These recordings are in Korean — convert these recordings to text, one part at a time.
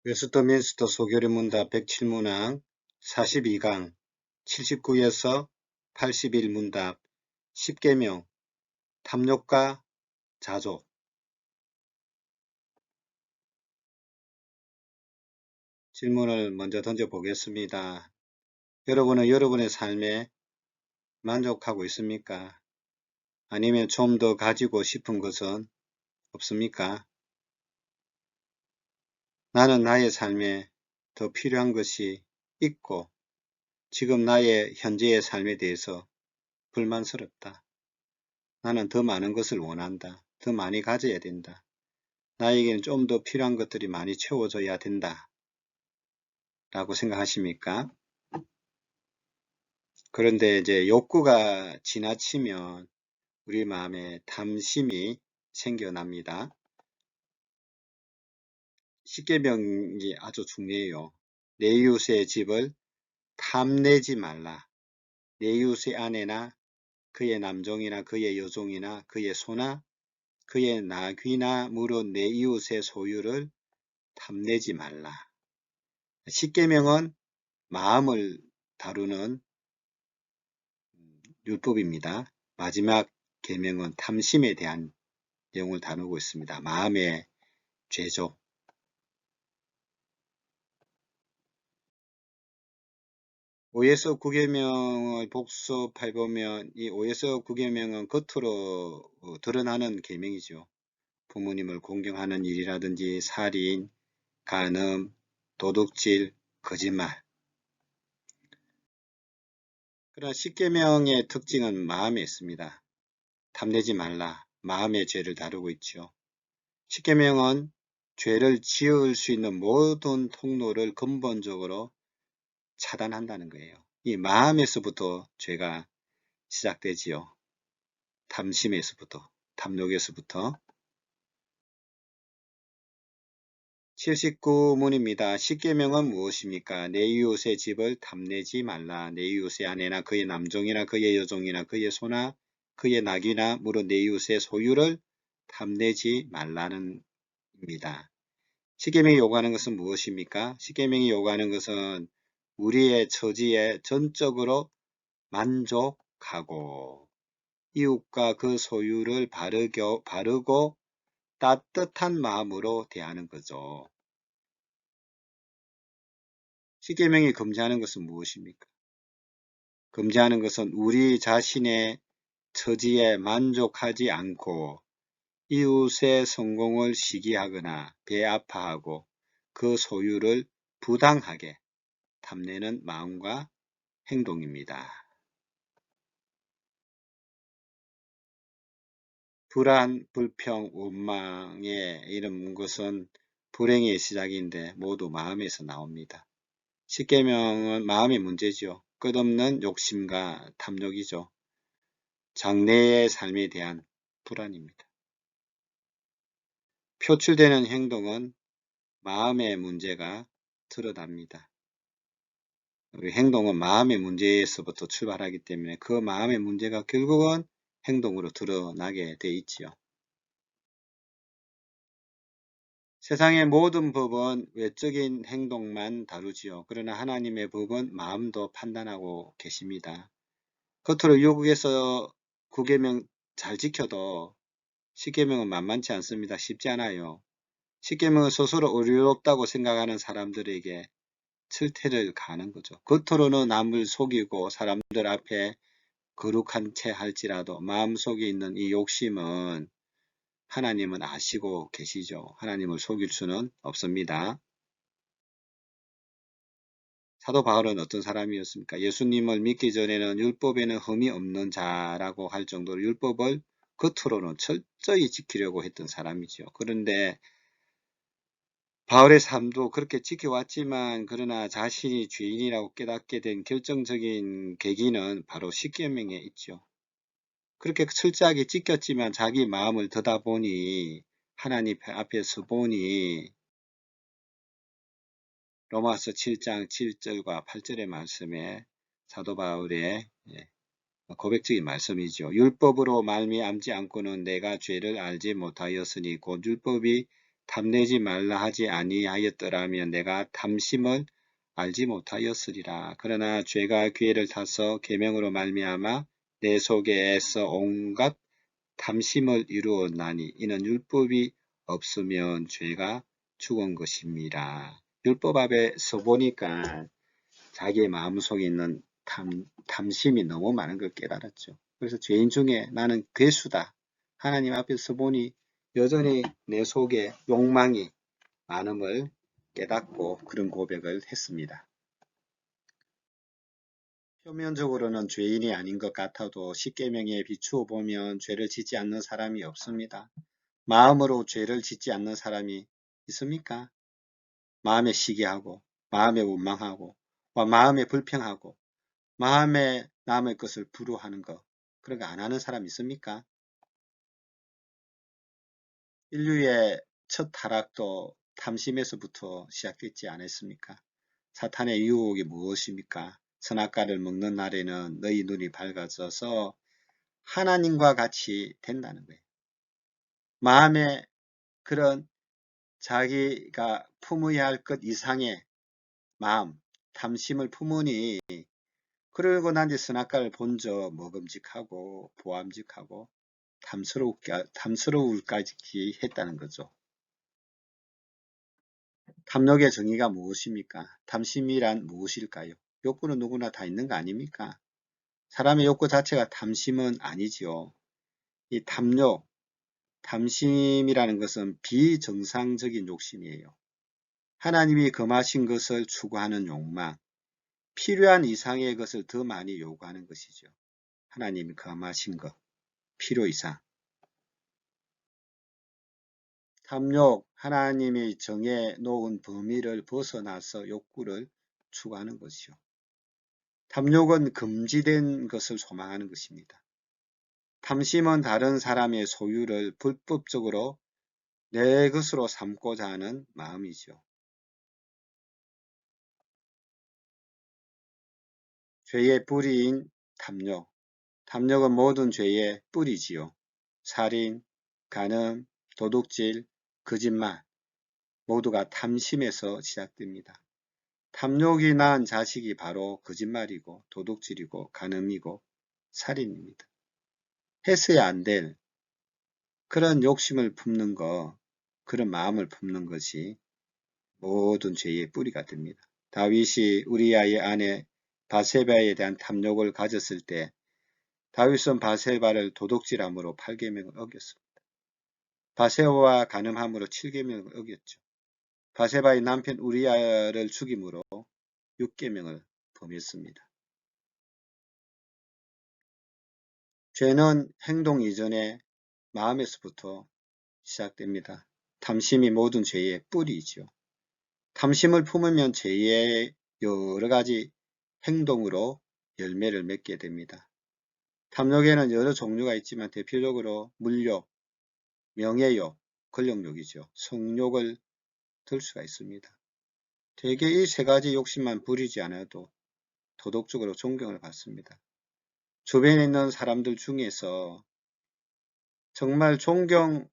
웨스트민스터 소교리문답 107문항 42강 79에서 81문답 10계명 탐욕과 자조. 질문을 먼저 던져보겠습니다. 여러분은 여러분의 삶에 만족하고 있습니까? 아니면 좀 더 가지고 싶은 것은 없습니까? 나는 나의 삶에 더 필요한 것이 있고 지금 나의 현재의 삶에 대해서 불만스럽다. 나는 더 많은 것을 원한다. 더 많이 가져야 된다. 나에게는 좀 더 필요한 것들이 많이 채워져야 된다. 라고 생각하십니까? 그런데 이제 욕구가 지나치면 우리 마음에 탐심이 생겨납니다. 십계명이 아주 중요해요. 내 이웃의 집을 탐내지 말라. 내 이웃의 아내나 그의 남종이나 그의 여종이나 그의 소나 그의 나귀나 물은 내 이웃의 소유를 탐내지 말라. 십계명은 마음을 다루는 율법입니다. 마지막 계명은 탐심에 대한 내용을 다루고 있습니다. 마음의 죄죠. 오에서 9계명을 복습해보면 이 오에서 9계명은 겉으로 드러나는 계명이죠. 부모님을 공경하는 일이라든지 살인, 간음, 도둑질, 거짓말. 그러나 십계명의 특징은 마음에 있습니다. 탐내지 말라. 마음의 죄를 다루고 있죠. 십계명은 죄를 지을 수 있는 모든 통로를 근본적으로 차단한다는 거예요. 이 마음에서부터 죄가 시작되지요. 탐심에서부터, 탐욕에서부터. 79문입니다. 십계명은 무엇입니까? 내 이웃의 집을 탐내지 말라. 내 이웃의 아내나 그의 남종이나 그의 여종이나 그의 소나 그의 나귀나 물은 내 이웃의 소유를 탐내지 말라는 입니다. 십계명이 요구하는 것은 무엇입니까? 십계명이 요구하는 것은 우리의 처지에 전적으로 만족하고 이웃과 그 소유를 바르고 따뜻한 마음으로 대하는 거죠. 십계명이 금지하는 것은 무엇입니까? 금지하는 것은 우리 자신의 처지에 만족하지 않고 이웃의 성공을 시기하거나 배아파하고 그 소유를 부당하게 탐내는 마음과 행동입니다. 불안, 불평, 원망에 이런 것은 불행의 시작인데 모두 마음에서 나옵니다. 십계명은 마음의 문제죠. 끝없는 욕심과 탐욕이죠. 장래의 삶에 대한 불안입니다. 표출되는 행동은 마음의 문제가 드러납니다. 우리 행동은 마음의 문제에서부터 출발하기 때문에 그 마음의 문제가 결국은 행동으로 드러나게 돼 있지요. 세상의 모든 법은 외적인 행동만 다루지요. 그러나 하나님의 법은 마음도 판단하고 계십니다. 겉으로 요구해서 9계명 잘 지켜도 십계명은 만만치 않습니다. 쉽지 않아요. 십계명은 스스로 어렵다고 생각하는 사람들에게 철퇴를 가하는 거죠. 겉으로는 남을 속이고 사람들 앞에 거룩한 채 할지라도 마음속에 있는 이 욕심은 하나님은 아시고 계시죠. 하나님을 속일 수는 없습니다. 사도 바울은 어떤 사람이었습니까? 예수님을 믿기 전에는 율법에는 흠이 없는 자라고 할 정도로 율법을 겉으로는 철저히 지키려고 했던 사람이죠. 그런데 바울의 삶도 그렇게 지켜왔지만 그러나 자신이 죄인이라고 깨닫게 된 결정적인 계기는 바로 십계명에 있죠. 그렇게 철저하게 지켰지만 자기 마음을 더다 보니 하나님 앞에 서 보니 로마서 7장 7절과 8절의 말씀에 사도 바울의 고백적인 말씀이죠. 율법으로 말미암지 않고는 내가 죄를 알지 못하였으니 곧 율법이 탐내지 말라 하지 아니하였더라면 내가 탐심을 알지 못하였으리라. 그러나 죄가 기회를 타서 계명으로 말미암아 내 속에서 온갖 탐심을 이루었나니 이는 율법이 없으면 죄가 죽은 것입니다. 율법 앞에서 보니까 자기의 마음속에 있는 탐심이 너무 많은 걸 깨달았죠. 그래서 죄인 중에 나는 괴수다. 하나님 앞에서 보니 여전히 내 속에 욕망이 많음을 깨닫고 그런 고백을 했습니다. 표면적으로는 죄인이 아닌 것 같아도 십계명에 비추어 보면 죄를 짓지 않는 사람이 없습니다. 마음으로 죄를 짓지 않는 사람이 있습니까? 마음에 시기하고 마음에 원망하고 마음에 불평하고 마음에 남의 것을 불호하는 것 그런 거 안 하는 사람 있습니까? 인류의 첫 타락도 탐심에서부터 시작됐지 않았습니까? 사탄의 유혹이 무엇입니까? 선악과를 먹는 날에는 너희 눈이 밝아져서 하나님과 같이 된다는 거예요. 마음에 그런 자기가 품어야 할 것 이상의 마음, 탐심을 품으니 그러고 난 뒤 선악과를 본저 먹음직하고 보암직하고 탐스러울까지 했다는 거죠. 탐욕의 정의가 무엇입니까? 탐심이란 무엇일까요? 욕구는 누구나 다 있는 거 아닙니까? 사람의 욕구 자체가 탐심은 아니지요. 이 탐심이라는 것은 비정상적인 욕심이에요. 하나님이 금하신 것을 추구하는 욕망, 필요한 이상의 것을 더 많이 요구하는 것이죠. 하나님이 금하신 것, 필요 이상. 탐욕, 하나님이 정해 놓은 범위를 벗어나서 욕구를 추구하는 것이요. 탐욕은 금지된 것을 소망하는 것입니다. 탐심은 다른 사람의 소유를 불법적으로 내 것으로 삼고자 하는 마음이죠. 죄의 뿌리인 탐욕. 탐욕은 모든 죄의 뿌리지요. 살인, 간음, 도둑질, 거짓말 모두가 탐심에서 시작됩니다. 탐욕이 낳은 자식이 바로 거짓말이고 도둑질이고 간음이고 살인입니다. 했어야 안 될 그런 욕심을 품는 것, 그런 마음을 품는 것이 모든 죄의 뿌리가 됩니다. 다윗이 우리아의 아내 바세바에 대한 탐욕을 가졌을 때 다윗은 바세바를 도둑질함으로 8계명을 어겼습니다. 바세바와 간음함으로 7계명을 어겼죠. 바세바의 남편 우리아를 죽임으로 6계명을 범했습니다. 죄는 행동 이전에 마음에서부터 시작됩니다. 탐심이 모든 죄의 뿌리이죠. 탐심을 품으면 죄의 여러 가지 행동으로 열매를 맺게 됩니다. 탐욕에는 여러 종류가 있지만 대표적으로 물욕, 명예욕, 권력욕이죠. 성욕을 들 수가 있습니다. 대개 이 세 가지 욕심만 부리지 않아도 도덕적으로 존경을 받습니다. 주변에 있는 사람들 중에서 정말 존경해야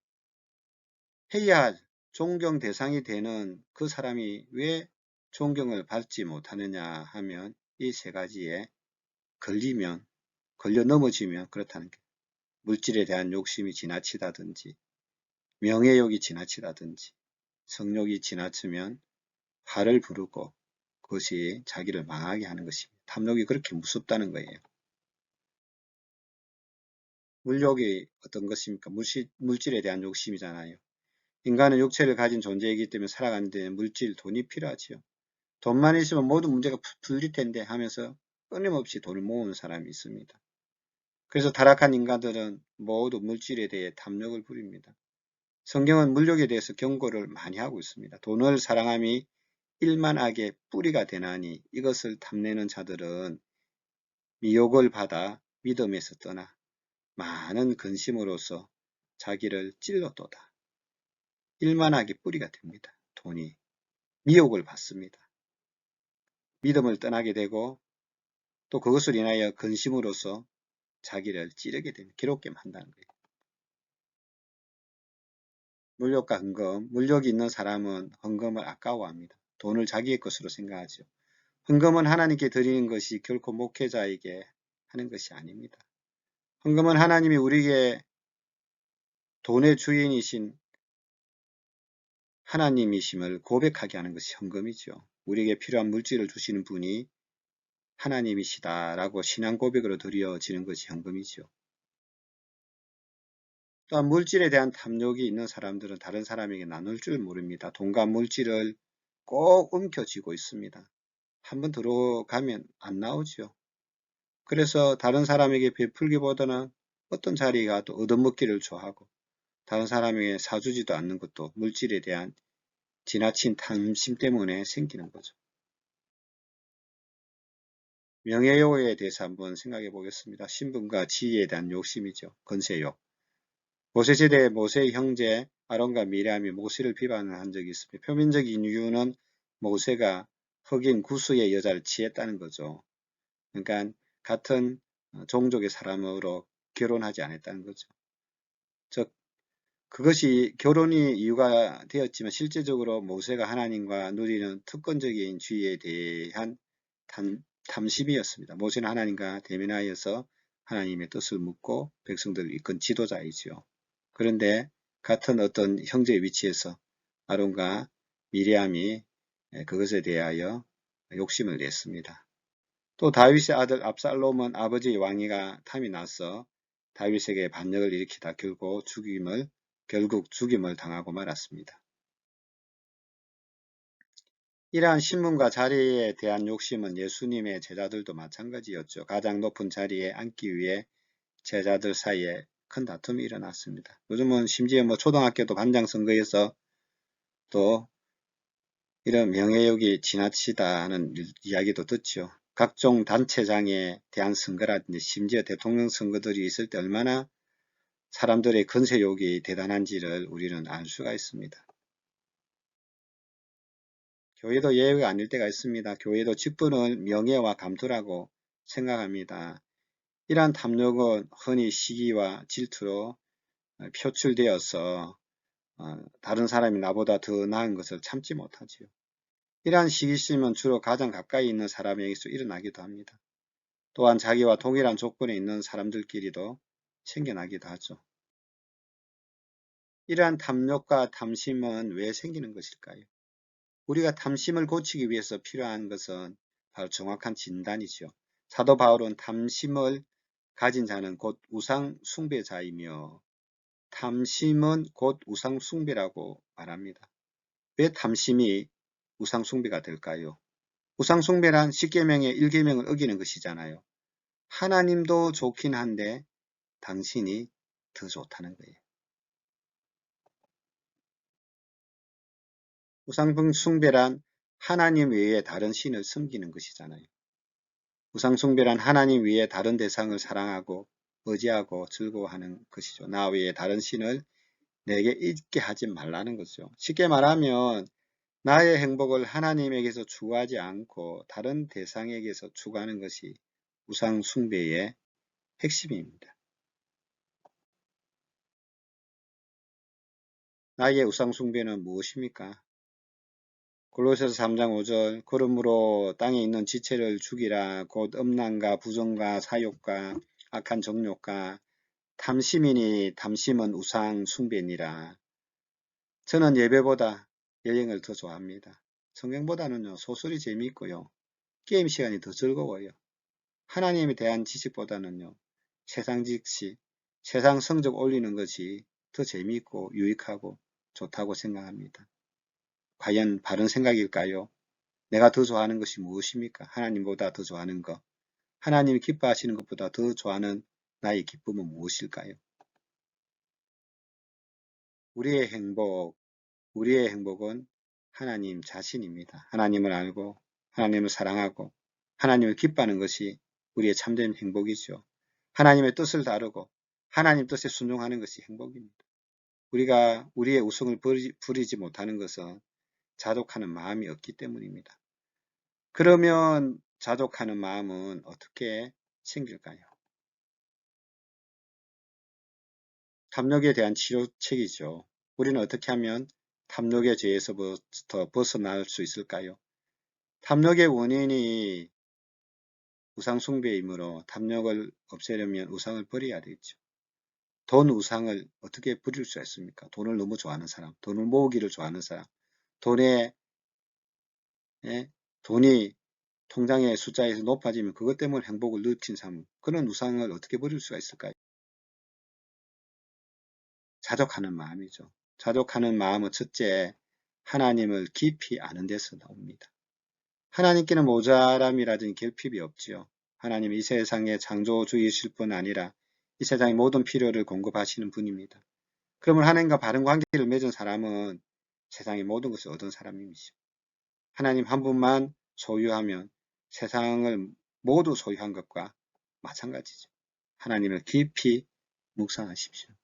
할 존경 대상이 되는 그 사람이 왜 존경을 받지 못하느냐 하면 이 세 가지에 걸려 넘어지면 그렇다는 게 물질에 대한 욕심이 지나치다든지 명예욕이 지나치다든지 성욕이 지나치면 화를 부르고 그것이 자기를 망하게 하는 것입니다. 탐욕이 그렇게 무섭다는 거예요. 물욕이 어떤 것입니까? 물질에 대한 욕심이잖아요. 인간은 육체를 가진 존재이기 때문에 살아가는 데 물질, 돈이 필요하지요. 돈만 있으면 모든 문제가 풀릴 텐데 하면서 끊임없이 돈을 모으는 사람이 있습니다. 그래서 타락한 인간들은 모두 물질에 대해 탐욕을 부립니다. 성경은 물욕에 대해서 경고를 많이 하고 있습니다. 돈을 사랑함이 일만하게 뿌리가 되나니 이것을 탐내는 자들은 미혹을 받아 믿음에서 떠나 많은 근심으로써 자기를 찔러도다. 일만하게 뿌리가 됩니다. 돈이 미혹을 받습니다. 믿음을 떠나게 되고 또 그것을 인하여 근심으로써 자기를 찌르게 됩니다. 괴롭게 한다는 거예요. 물욕과 헌금, 물욕이 있는 사람은 헌금을 아까워합니다. 돈을 자기의 것으로 생각하죠. 헌금은 하나님께 드리는 것이 결코 목회자에게 하는 것이 아닙니다. 헌금은 하나님이 우리에게 돈의 주인이신 하나님이심을 고백하게 하는 것이 헌금이죠. 우리에게 필요한 물질을 주시는 분이 하나님이시다라고 신앙 고백으로 드려지는 것이 헌금이죠. 또한 물질에 대한 탐욕이 있는 사람들은 다른 사람에게 나눌 줄 모릅니다. 돈과 물질을 꼭 움켜쥐고 있습니다. 한번 들어가면 안 나오죠. 그래서 다른 사람에게 베풀기보다는 어떤 자리에 가도 얻어먹기를 좋아하고 다른 사람에게 사주지도 않는 것도 물질에 대한 지나친 탐심 때문에 생기는 거죠. 명예욕에 대해서 한번 생각해 보겠습니다. 신분과 지위에 대한 욕심이죠. 건세욕. 모세시대에 모세의 형제 아론과 미리암이 모세를 비판한 적이 있습니다. 표면적인 이유는 모세가 흑인 구스의 여자를 취했다는 거죠. 그러니까 같은 종족의 사람으로 결혼하지 않았다는 거죠. 즉 그것이 결혼이 이유가 되었지만 실제적으로 모세가 하나님과 누리는 특권적인 지위에 대한 탐심이었습니다. 모세는 하나님과 대면하여서 하나님의 뜻을 묻고 백성들을 이끈 지도자이지요. 그런데 같은 어떤 형제의 위치에서 아론과 미리암이 그것에 대하여 욕심을 냈습니다. 또 다윗의 아들 압살롬은 아버지의 왕위가 탐이 나서 다윗에게 반역을 일으키다 결국 죽임을 당하고 말았습니다. 이러한 신분과 자리에 대한 욕심은 예수님의 제자들도 마찬가지였죠. 가장 높은 자리에 앉기 위해 제자들 사이에 큰 다툼이 일어났습니다. 요즘은 심지어 초등학교도 반장 선거에서 또 이런 명예욕이 지나치다는 이야기도 듣죠. 각종 단체장에 대한 선거라든지 심지어 대통령 선거들이 있을 때 얼마나 사람들의 건세욕이 대단한지를 우리는 알 수가 있습니다. 교회도 예외가 아닐 때가 있습니다. 교회도 직분을 명예와 감투라고 생각합니다. 이러한 탐욕은 흔히 시기와 질투로 표출되어서 다른 사람이 나보다 더 나은 것을 참지 못하지요. 이러한 시기심은 주로 가장 가까이 있는 사람에게서 일어나기도 합니다. 또한 자기와 동일한 조건에 있는 사람들끼리도 생겨나기도 하죠. 이러한 탐욕과 탐심은 왜 생기는 것일까요? 우리가 탐심을 고치기 위해서 필요한 것은 바로 정확한 진단이죠. 사도 바울은 탐심을 가진 자는 곧 우상 숭배자이며 탐심은 곧 우상 숭배라고 말합니다. 왜 탐심이 우상 숭배가 될까요? 우상 숭배란 10계명의 1계명을 어기는 것이잖아요. 하나님도 좋긴 한데 당신이 더 좋다는 거예요. 우상 숭배란 하나님 외에 다른 신을 섬기는 것이잖아요. 우상 숭배란 하나님 외에 다른 대상을 사랑하고 의지하고 즐거워하는 것이죠. 나 외에 다른 신을 내게 있게 하지 말라는 거죠. 쉽게 말하면 나의 행복을 하나님에게서 추구하지 않고 다른 대상에게서 추구하는 것이 우상 숭배의 핵심입니다. 나의 우상 숭배는 무엇입니까? 골로새서 3장 5절 그러므로 땅에 있는 지체를 죽이라 곧 음란과 부정과 사욕과 악한 정욕과 탐심이니 탐심은 우상 숭배니라. 저는 예배보다 여행을 더 좋아합니다. 성경보다는요 소설이 재미있고요. 게임 시간이 더 즐거워요. 하나님에 대한 지식보다는요 세상 지식, 세상 성적 올리는 것이 더 재미있고 유익하고 좋다고 생각합니다. 과연 바른 생각일까요? 내가 더 좋아하는 것이 무엇입니까? 하나님보다 더 좋아하는 것. 하나님이 기뻐하시는 것보다 더 좋아하는 나의 기쁨은 무엇일까요? 우리의 행복은 하나님 자신입니다. 하나님을 알고 하나님을 사랑하고 하나님을 기뻐하는 것이 우리의 참된 행복이죠. 하나님의 뜻을 다루고 하나님 뜻에 순종하는 것이 행복입니다. 우리가 우리의 우성을 부리지 못하는 것은 자족하는 마음이 없기 때문입니다. 그러면 자족하는 마음은 어떻게 생길까요? 탐욕에 대한 치료책이죠. 우리는 어떻게 하면 탐욕의 죄에서부터 벗어날 수 있을까요? 탐욕의 원인이 우상 숭배이므로 탐욕을 없애려면 우상을 버려야 되겠죠. 돈 우상을 어떻게 버릴 수 있습니까? 돈을 너무 좋아하는 사람, 돈을 모으기를 좋아하는 사람, 돈에 예? 돈이 통장의 숫자에서 높아지면 그것 때문에 행복을 느낀 사람, 그런 우상을 어떻게 버릴 수가 있을까요? 자족하는 마음이죠. 자족하는 마음은 첫째, 하나님을 깊이 아는 데서 나옵니다. 하나님께는 모자람이라든지 결핍이 없지요. 하나님 이 세상의 창조주이실 뿐 아니라 이 세상의 모든 필요를 공급하시는 분입니다. 그러면 하나님과 바른 관계를 맺은 사람은 세상의 모든 것을 얻은 사람이죠. 하나님 한 분만 소유하면 세상을 모두 소유한 것과 마찬가지죠. 하나님을 깊이 묵상하십시오.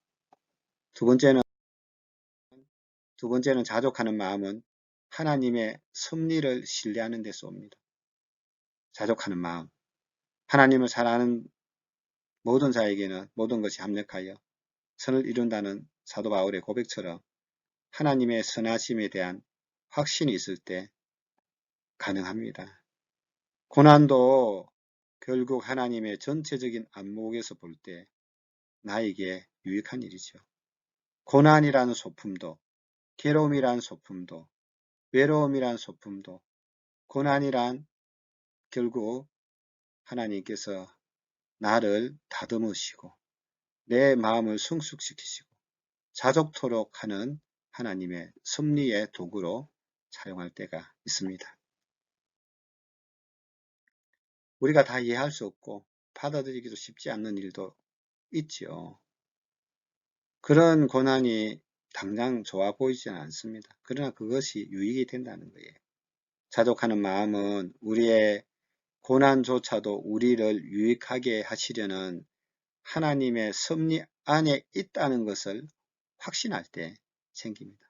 두 번째는 자족하는 마음은 하나님의 섭리를 신뢰하는 데서 옵니다. 자족하는 마음. 하나님을 사랑하는 모든 자에게는 모든 것이 합력하여 선을 이룬다는 사도 바울의 고백처럼 하나님의 선하심에 대한 확신이 있을 때 가능합니다. 고난도 결국 하나님의 전체적인 안목에서 볼 때 나에게 유익한 일이죠. 고난이라는 소품도, 괴로움이라는 소품도, 외로움이라는 소품도, 고난이란 결국 하나님께서 나를 다듬으시고 내 마음을 성숙시키시고 자족토록 하는 하나님의 섭리의 도구로 사용할 때가 있습니다. 우리가 다 이해할 수 없고 받아들이기도 쉽지 않는 일도 있지요. 그런 고난이 당장 좋아 보이지는 않습니다. 그러나 그것이 유익이 된다는 거예요. 자족하는 마음은 우리의 고난조차도 우리를 유익하게 하시려는 하나님의 섭리 안에 있다는 것을 확신할 때 생깁니다.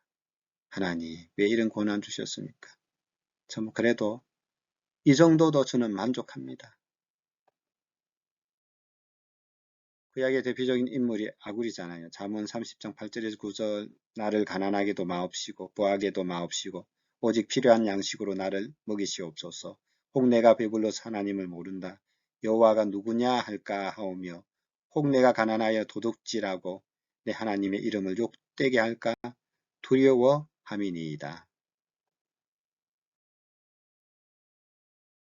하나님, 왜 이런 고난 주셨습니까? 참 그래도 이 정도도 저는 만족합니다. 구약의 대표적인 인물이 아굴이잖아요. 잠언 30장 8절에서 9절 나를 가난하게도 마옵시고 부하게도 마옵시고 오직 필요한 양식으로 나를 먹이시옵소서. 혹 내가 배불러서 하나님을 모른다. 여호와가 누구냐 할까 하오며 혹 내가 가난하여 도둑질하고 내 하나님의 이름을 욕되게 할까 두려워함이니이다.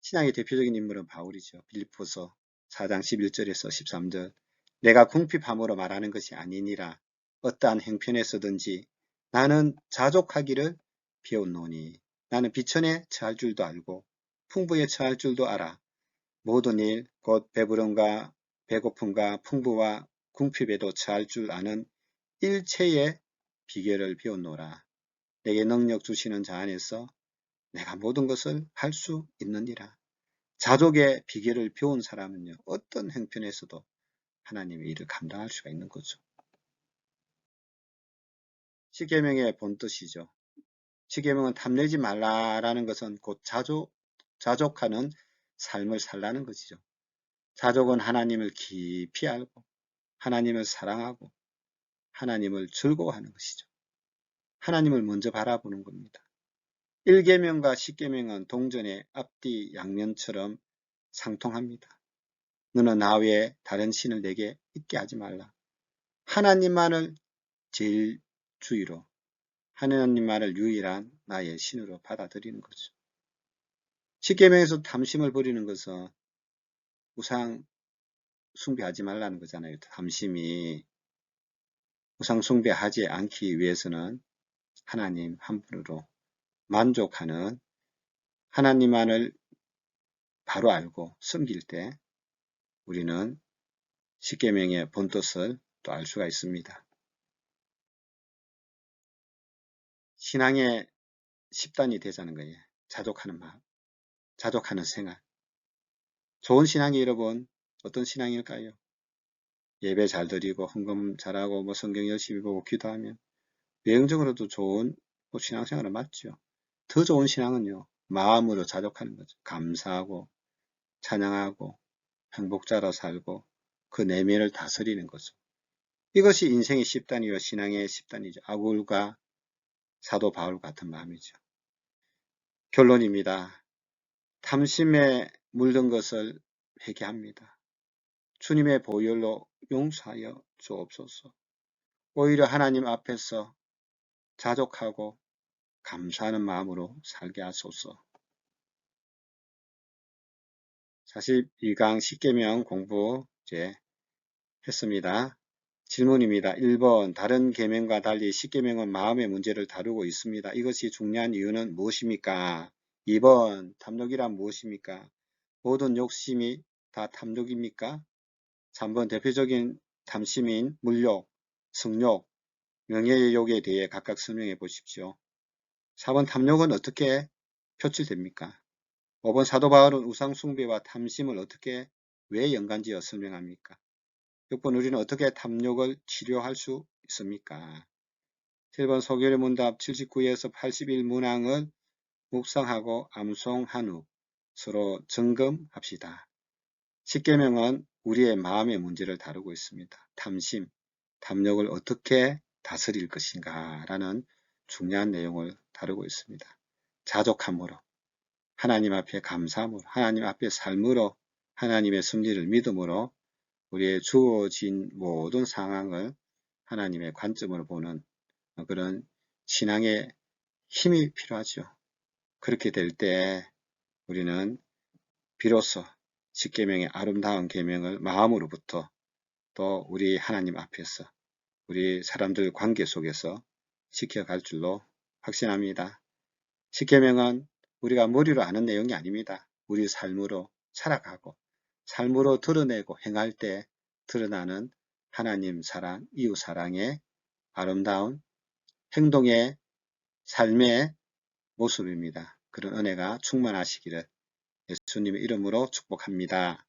신앙의 대표적인 인물은 바울이죠. 빌립보서 4장 11절에서 13절 내가 궁핍함으로 말하는 것이 아니니라 어떠한 형편에서든지 나는 자족하기를 배웠노니 나는 비천에 처할 줄도 알고 풍부에 처할 줄도 알아 모든 일 곧 배부름과 배고픔과 풍부와 궁핍에도 처할 줄 아는 일체의 비결을 배웠노라. 내게 능력 주시는 자 안에서 내가 모든 것을 할 수 있느니라. 자족의 비결을 배운 사람은요. 어떤 형편에서도 하나님의 일을 감당할 수가 있는 거죠. 십계명의 본뜻이죠. 십계명은 탐내지 말라라는 것은 곧 자족하는 삶을 살라는 것이죠. 자족은 하나님을 깊이 알고 하나님을 사랑하고 하나님을 즐거워하는 것이죠. 하나님을 먼저 바라보는 겁니다. 1계명과 10계명은 동전의 앞뒤 양면처럼 상통합니다. 너는 나 외에 다른 신을 내게 있게 하지 말라. 하나님만을 제일 주의로 하나님만을 유일한 나의 신으로 받아들이는 거죠. 10계명에서 탐심을 버리는 것은 우상 숭배하지 말라는 거잖아요. 탐심이 우상 숭배하지 않기 위해서는 하나님 한 분으로 만족하는 하나님만을 바로 알고 섬길 때 우리는 십계명의 본뜻을 또 알 수가 있습니다. 신앙의 10단이 되자는 거예요. 자족하는 마음, 자족하는 생활. 좋은 신앙이 여러분 어떤 신앙일까요? 예배 잘 드리고 헌금 잘하고 뭐 성경 열심히 보고 기도하면 외형적으로도 좋은 신앙생활은 맞죠. 더 좋은 신앙은요. 마음으로 자족하는 거죠. 감사하고 찬양하고 행복자로 살고 그 내면을 다스리는 거죠. 이것이 인생의 10단이요 신앙의 10단이죠. 아굴과 사도 바울 같은 마음이죠. 결론입니다. 탐심에 물든 것을 회개합니다. 주님의 보혈로 용서하여 주옵소서. 오히려 하나님 앞에서 자족하고 감사하는 마음으로 살게 하소서. 42강 10계명 공부 이제 했습니다. 질문입니다. 1번 다른 계명과 달리 10계명은 마음의 문제를 다루고 있습니다. 이것이 중요한 이유는 무엇입니까? 2번 탐욕이란 무엇입니까? 모든 욕심이 다 탐욕입니까? 3번 대표적인 탐심인 물욕, 성욕, 명예의 욕에 대해 각각 설명해 보십시오. 4번 탐욕은 어떻게 표출됩니까? 5번 사도 바울은 우상 숭배와 탐심을 어떻게 왜 연관지어 설명합니까? 6번 우리는 어떻게 탐욕을 치료할 수 있습니까? 7번 소결의 문답 79에서 81 문항을 묵상하고 암송한 후 서로 점검합시다. 10계명은 우리의 마음의 문제를 다루고 있습니다. 탐심, 탐욕을 어떻게 다스릴 것인가 라는 중요한 내용을 다루고 있습니다. 자족함으로, 하나님 앞에 감사함으로, 하나님 앞에 삶으로, 하나님의 섭리를 믿음으로 우리의 주어진 모든 상황을 하나님의 관점으로 보는 그런 신앙의 힘이 필요하죠. 그렇게 될 때 우리는 비로소 10계명의 아름다운 계명을 마음으로부터 또 우리 하나님 앞에서 우리 사람들 관계 속에서 지켜갈 줄로 확신합니다. 10계명은 우리가 머리로 아는 내용이 아닙니다. 우리 삶으로 살아가고 삶으로 드러내고 행할 때 드러나는 하나님 사랑, 이웃 사랑의 아름다운 행동의 삶의 모습입니다. 그런 은혜가 충만하시기를 예수님의 이름으로 축복합니다.